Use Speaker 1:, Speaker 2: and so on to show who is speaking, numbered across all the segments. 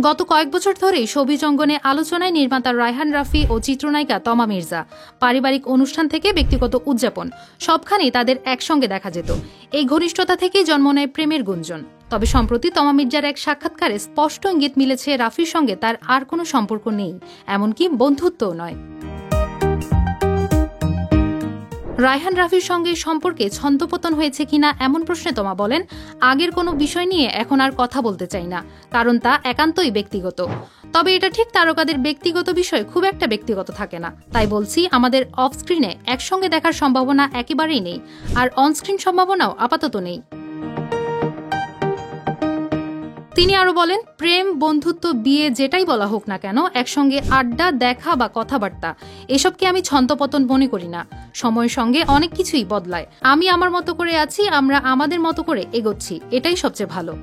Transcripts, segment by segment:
Speaker 1: গত কয়েক বছর ধরেই শোবিজ অঙ্গনে আলোচনায় নির্মাতা রায়হান রাফি ও চিত্রনায়িকা তমা মির্জা। পারিবারিক অনুষ্ঠান থেকে ব্যক্তিগত উদযাপন, সবখানেই তাদের একসঙ্গে দেখা যেত। এই ঘনিষ্ঠতা থেকেই জন্ম নেয় প্রেমের গুঞ্জন। তবে সম্প্রতি তমা মির্জার এক সাক্ষাৎকারে স্পষ্ট ইঙ্গিত মিলেছে রাফির সঙ্গে তার আর কোনো সম্পর্ক নেই, এমনকি বন্ধুত্বও নয়। রায়হান রাফির সঙ্গে সম্পর্কে ছন্দপতন হয়েছে কিনা এমন প্রশ্নে তমা বলেন, আগের কোনো বিষয় নিয়ে এখন আর কথা বলতে চাই না, কারণ তা একান্তই ব্যক্তিগত। তবে এটা ঠিক, তারকাদের ব্যক্তিগত বিষয় খুব একটা ব্যক্তিগত থাকে না। তাই বলছি, আমাদের অফ স্ক্রিনে একসঙ্গে দেখার সম্ভাবনা একেবারেই নেই, আর অনস্ক্রিন সম্ভাবনাও আপাতত নেই। তিনি আরো বলেন, প্রেম, বন্ধুত্ব, বিয়ে যেটাই বলা হোক না কেন, একসঙ্গে আড্ডা, দেখা বা কথাবার্তা এসবকে আমি ছন্দপতন মনে করি না। সময়ের সঙ্গে অনেক কিছুই বদলায়। আমি আমার মতো করে আছি, আমরা আমাদের মতো করে এগোচ্ছি, এটাই সবচেয়ে ভালো।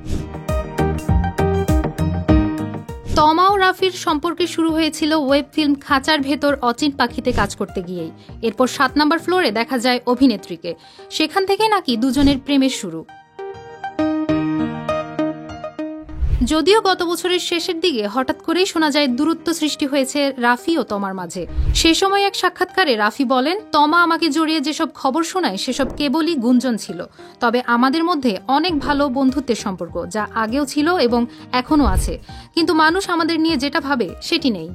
Speaker 1: তমা ও রাফির সম্পর্কে শুরু হয়েছিল ওয়েব ফিল্ম খাঁচার ভেতর অচিন পাখিতে কাজ করতে গিয়েই। এরপর 7 নম্বর ফ্লোরে দেখা যায় অভিনেত্রীকে। সেখান থেকে নাকি দুজনের প্রেমের শুরু। যদিও গত বছরের শেষের দিকে হঠাৎ করেই শোনা যায় দূরত্ব সৃষ্টি হয়েছে রাফি ও তমার মাঝে। সে সময় এক সাক্ষাৎকারে রাফি বলেন, তমা আমাকে জড়িয়ে যেসব খবর শোনায় সেসব কেবলই গুঞ্জন ছিল। তবে আমাদের মধ্যে অনেক ভালো বন্ধুত্বের সম্পর্ক, যা আগেও ছিল এবং এখনও আছে, কিন্তু মানুষ আমাদের নিয়ে যেটা ভাবে সেটি নেই।